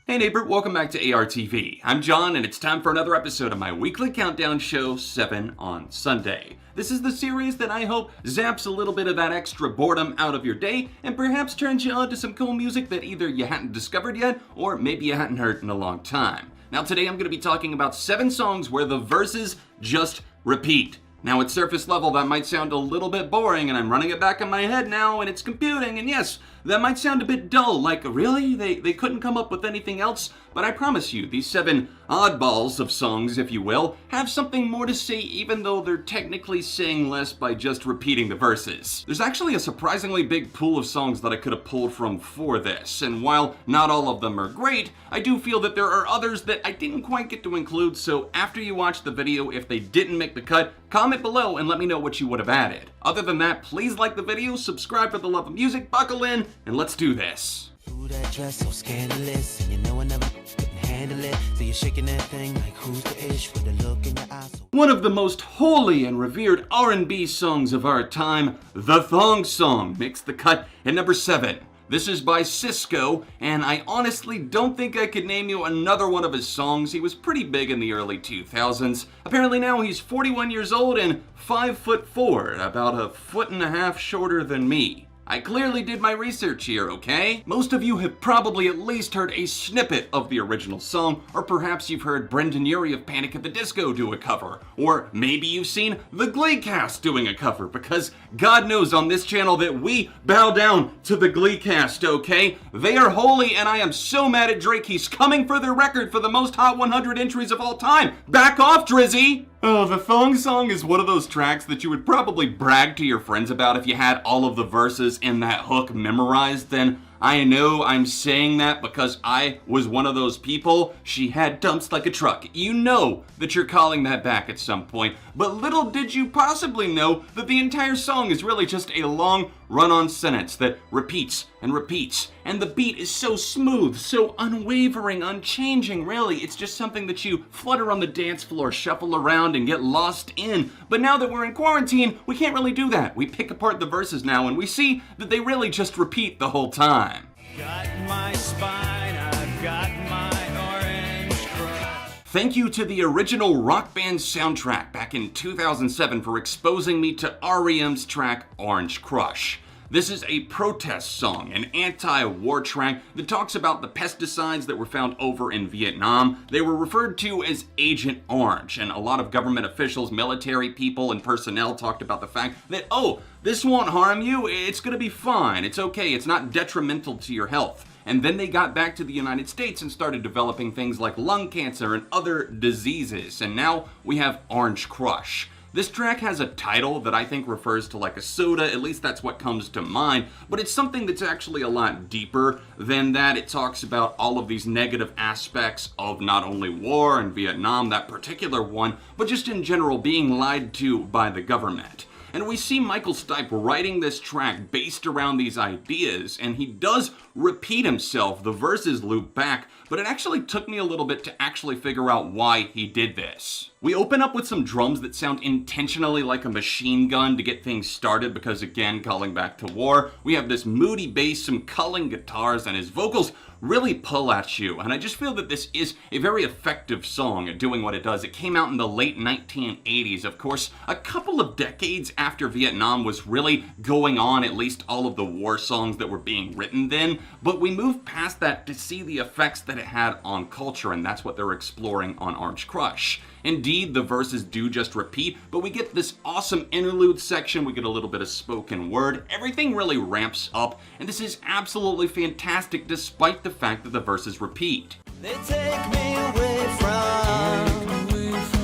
Hey neighbor, welcome back to ARTV. I'm John and it's time for another episode of my weekly countdown show, 7 on Sunday. This is the series that I hope zaps a little bit of that extra boredom out of your day and perhaps turns you on to some cool music that either you hadn't discovered yet or maybe you hadn't heard in a long time. Now today I'm going to be talking about 7 songs where the verses just repeat. Now at surface level that might sound a little bit boring and I'm running it back in my head now and it's computing, and yes, that might sound a bit dull, like really? They couldn't come up with anything else? But I promise you, these 7 oddballs of songs, if you will, have something more to say even though they're technically saying less by just repeating the verses. There's actually a surprisingly big pool of songs that I could have pulled from for this, and while not all of them are great, I do feel that there are others that I didn't quite get to include, so after you watch the video, if they didn't make the cut, comment below and let me know what you would have added. Other than that, please like the video, subscribe for the love of music, buckle in, and let's do this. Ooh, that dress so scandalous, and you know I never couldn't handle it. So you're shaking that thing like who's the ish with the look in your eyes. One of the most holy and revered R&B songs of our time, the Thong song, makes the cut at number 7. This is by SISQO, and I honestly don't think I could name you another one of his songs. He was pretty big in the early 2000s. Apparently now he's 41 years old and 5'4", about a foot and a half shorter than me. I clearly did my research here, okay? Most of you have probably at least heard a snippet of the original song, or perhaps you've heard Brendan Urie of Panic at the Disco do a cover, or maybe you've seen the Glee cast doing a cover, because God knows on this channel that we bow down to the Glee cast, okay? They are holy, and I am so mad at Drake, he's coming for the record for the most Hot 100 entries of all time. Back off, Drizzy! Oh, the Thong song is one of those tracks that you would probably brag to your friends about if you had all of the verses in that hook memorized. Then I know I'm saying that because I was one of those people. She had dumps like a truck. You know that you're calling that back at some point, but little did you possibly know that the entire song is really just a long run-on sentence that repeats and repeats, and the beat is so smooth, so unwavering, unchanging, really. It's just something that you flutter on the dance floor, shuffle around, and get lost in. But now that we're in quarantine, we can't really do that. We pick apart the verses now, and we see that they really just repeat the whole time. Got my spine, I've got my orange crush. Thank you to the original Rock Band soundtrack back in 2007 for exposing me to R.E.M's track Orange Crush. This is a protest song, an anti-war track that talks about the pesticides that were found over in Vietnam. They were referred to as Agent Orange, and a lot of government officials, military people, and personnel talked about the fact that, oh, this won't harm you, it's gonna be fine, it's okay, it's not detrimental to your health. And then they got back to the United States and started developing things like lung cancer and other diseases, and now we have Orange Crush. This track has a title that I think refers to like a soda, at least that's what comes to mind, but it's something that's actually a lot deeper than that. It talks about all of these negative aspects of not only war and Vietnam, that particular one, but just in general being lied to by the government. And we see Michael Stipe writing this track based around these ideas, and he does repeat himself. The verses loop back, but it actually took me a little bit to actually figure out why he did this. We open up with some drums that sound intentionally like a machine gun to get things started because, again, calling back to war. We have this moody bass, some culling guitars, and his vocals really pull at you. And I just feel that this is a very effective song at doing what it does. It came out in the late 1980s, of course, a couple of decades after Vietnam was really going on, at least all of the war songs that were being written then. But we moved past that to see the effects that it had on culture, and that's what they're exploring on Orange Crush. Indeed, the verses do just repeat, but we get this awesome interlude section, we get a little bit of spoken word, everything really ramps up, and this is absolutely fantastic despite the fact that the verses repeat. They take me away from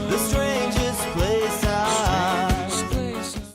the strangest place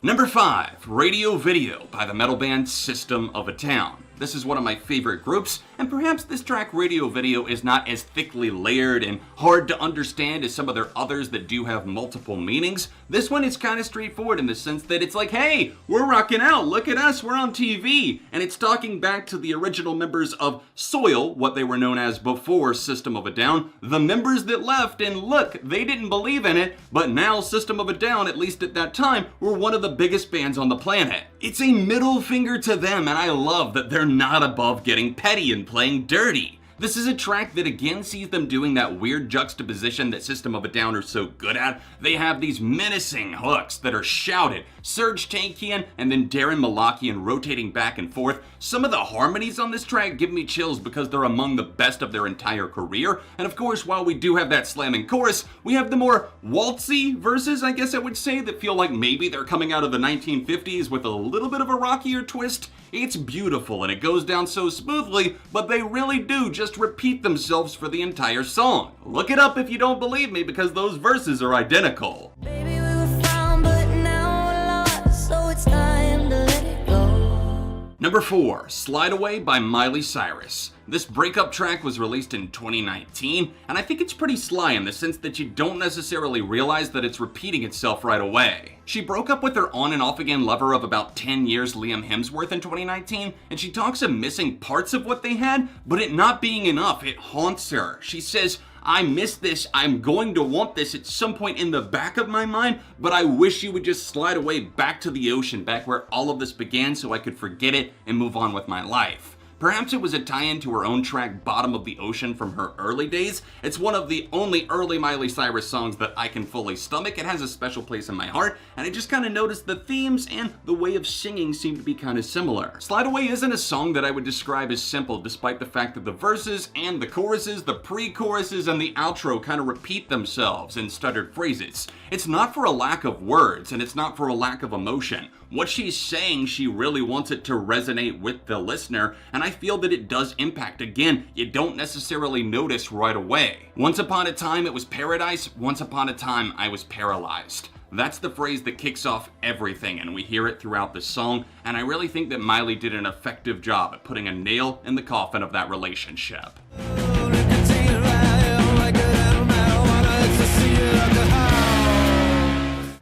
Number 5, Radio Video by the metal band System of a Down. This is one of my favorite groups, and perhaps this track Radio Video is not as thickly layered and hard to understand as some of their others that do have multiple meanings. This one is kind of straightforward in the sense that it's like, hey, we're rocking out, look at us, we're on TV. And it's talking back to the original members of Soil, what they were known as before System of a Down, the members that left, and look, they didn't believe in it, but now System of a Down, at least at that time, were one of the biggest bands on the planet. It's a middle finger to them, and I love that they're not above getting petty and playing dirty. This is a track that again sees them doing that weird juxtaposition that System of a Down are so good at. They have these menacing hooks that are shouted, Serge Tankian and then Darren Malakian rotating back and forth. Some of the harmonies on this track give me chills because they're among the best of their entire career. And of course, while we do have that slamming chorus, we have the more waltzy verses, I guess I would say, that feel like maybe they're coming out of the 1950s with a little bit of a rockier twist. It's beautiful and it goes down so smoothly, but they really do just repeat themselves for the entire song. Look it up if you don't believe me because those verses are identical. Baby, we were found, but now we're lost, so it's time to let it go. Number 4, Slide Away by Miley Cyrus. This breakup track was released in 2019, and I think it's pretty sly in the sense that you don't necessarily realize that it's repeating itself right away. She broke up with her on and off again lover of about 10 years, Liam Hemsworth, in 2019, and she talks of missing parts of what they had, but it not being enough. It haunts her. She says, I miss this, I'm going to want this at some point in the back of my mind, but I wish you would just slide away back to the ocean, back where all of this began so I could forget it and move on with my life. Perhaps it was a tie-in to her own track Bottom of the Ocean from her early days. It's one of the only early Miley Cyrus songs that I can fully stomach. It has a special place in my heart, and I just kind of noticed the themes and the way of singing seem to be kind of similar. Slide Away isn't a song that I would describe as simple, despite the fact that the verses and the choruses, the pre-choruses, and the outro kind of repeat themselves in stuttered phrases. It's not for a lack of words, and it's not for a lack of emotion. What she's saying, she really wants it to resonate with the listener, and I feel that it does impact. Again, you don't necessarily notice right away. Once upon a time it was paradise, once upon a time I was paralyzed. That's the phrase that kicks off everything, and we hear it throughout the song, and I really think that Miley did an effective job at putting a nail in the coffin of that relationship.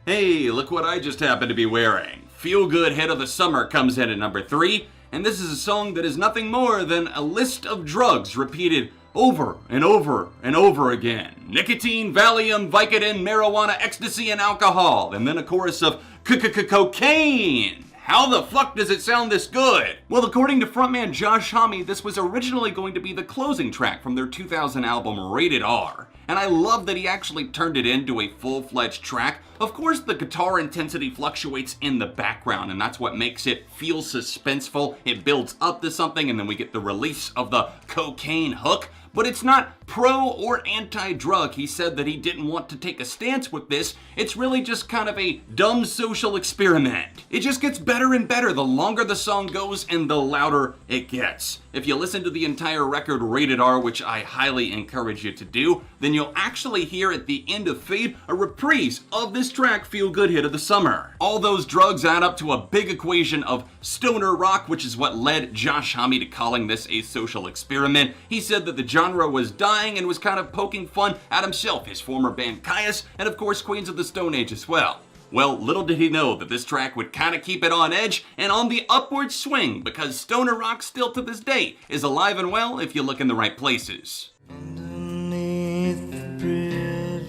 Hey, look what I just happened to be wearing. Feel Good Hit of the Summer comes in at number 3, and this is a song that is nothing more than a list of drugs repeated over and over and over again. Nicotine, Valium, Vicodin, marijuana, ecstasy, and alcohol, and then a chorus of cocaine. How the fuck does it sound this good? Well, according to frontman Josh Homme, this was originally going to be the closing track from their 2000 album Rated R. And I love that he actually turned it into a full-fledged track. Of course, the guitar intensity fluctuates in the background, and that's what makes it feel suspenseful. It builds up to something, and then we get the release of the cocaine hook. But it's not pro or anti-drug. He said that he didn't want to take a stance with this. It's really just kind of a dumb social experiment. It just gets better and better the longer the song goes and the louder it gets. If you listen to the entire record Rated R, which I highly encourage you to do, then you'll actually hear at the end of Fade a reprise of this track, Feel Good Hit of the Summer. All those drugs add up to a big equation of stoner rock, which is what led Josh Homme to calling this a social experiment. He said that the genre was dying and was kind of poking fun at himself, his former band Caius, and of course Queens of the Stone Age as well. Well, little did he know that this track would kind of keep it on edge and on the upward swing, because stoner rock still to this day is alive and well if you look in the right places. Underneath the bridge,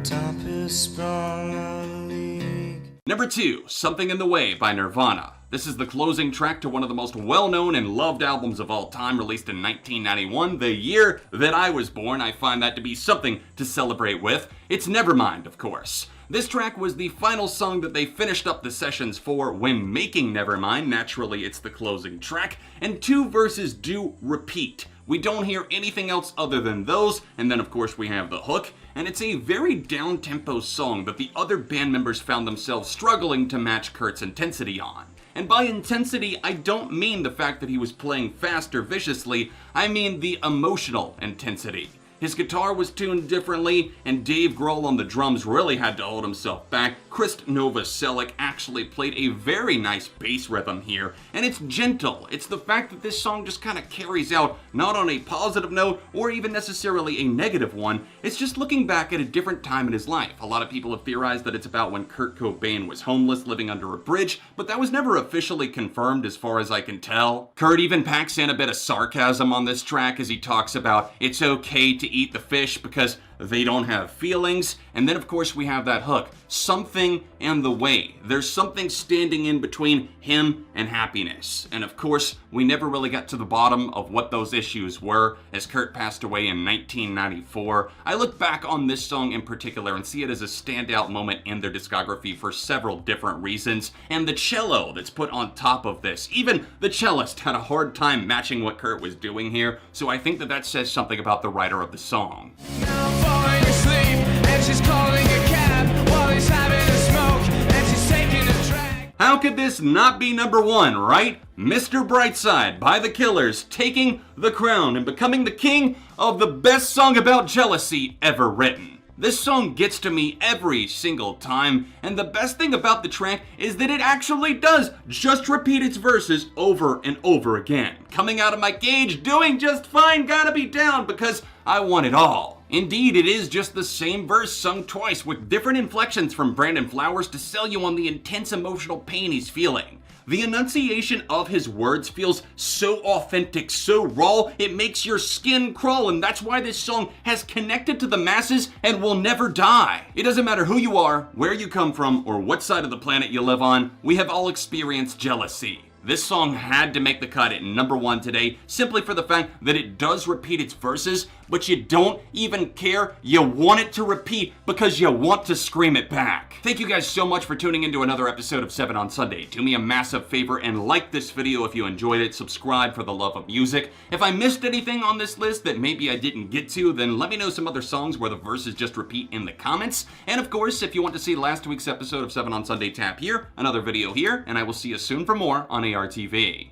top is sprung on a leak. Number 2, Something in the Way by Nirvana. This is the closing track to one of the most well-known and loved albums of all time, released in 1991, the year that I was born. I find that to be something to celebrate with. It's Nevermind, of course. This track was the final song that they finished up the sessions for when making Nevermind. Naturally, it's the closing track, and 2 verses do repeat. We don't hear anything else other than those, and then of course we have the hook, and it's a very down-tempo song that the other band members found themselves struggling to match Kurt's intensity on. And by intensity, I don't mean the fact that he was playing fast or viciously, I mean the emotional intensity. His guitar was tuned differently, and Dave Grohl on the drums really had to hold himself back. Chris Novoselic actually played a very nice bass rhythm here, and it's gentle. It's the fact that this song just kind of carries out, not on a positive note or even necessarily a negative one. It's just looking back at a different time in his life. A lot of people have theorized that it's about when Kurt Cobain was homeless, living under a bridge, but that was never officially confirmed as far as I can tell. Kurt even packs in a bit of sarcasm on this track as he talks about it's okay to eat the fish because they don't have feelings, and then of course we have that hook, something and the way. There's something standing in between him and happiness. And of course, we never really got to the bottom of what those issues were as Kurt passed away in 1994. I look back on this song in particular and see it as a standout moment in their discography for several different reasons. And the cello that's put on top of this, even the cellist had a hard time matching what Kurt was doing here, so I think that that says something about the writer of the song. Now I'm falling asleep, and she's calling a cab while he's having a smoke, and she's taking a drag. How could this not be number one, right? Mr. Brightside by The Killers taking the crown and becoming the king of the best song about jealousy ever written. This song gets to me every single time, and the best thing about the track is that it actually does just repeat its verses over and over again. Coming out of my cage, doing just fine, gotta be down because I want it all. Indeed, it is just the same verse sung twice with different inflections from Brandon Flowers to sell you on the intense emotional pain he's feeling. The enunciation of his words feels so authentic, so raw, it makes your skin crawl, and that's why this song has connected to the masses and will never die. It doesn't matter who you are, where you come from, or what side of the planet you live on, we have all experienced jealousy. This song had to make the cut at number one today, simply for the fact that it does repeat its verses, but you don't even care. You want it to repeat because you want to scream it back. Thank you guys so much for tuning into another episode of 7 on Sunday. Do me a massive favor and like this video if you enjoyed it. Subscribe for the love of music. If I missed anything on this list that maybe I didn't get to, then let me know some other songs where the verses just repeat in the comments. And of course, if you want to see last week's episode of 7 on Sunday, tap here, another video here, and I will see you soon for more on ARTV.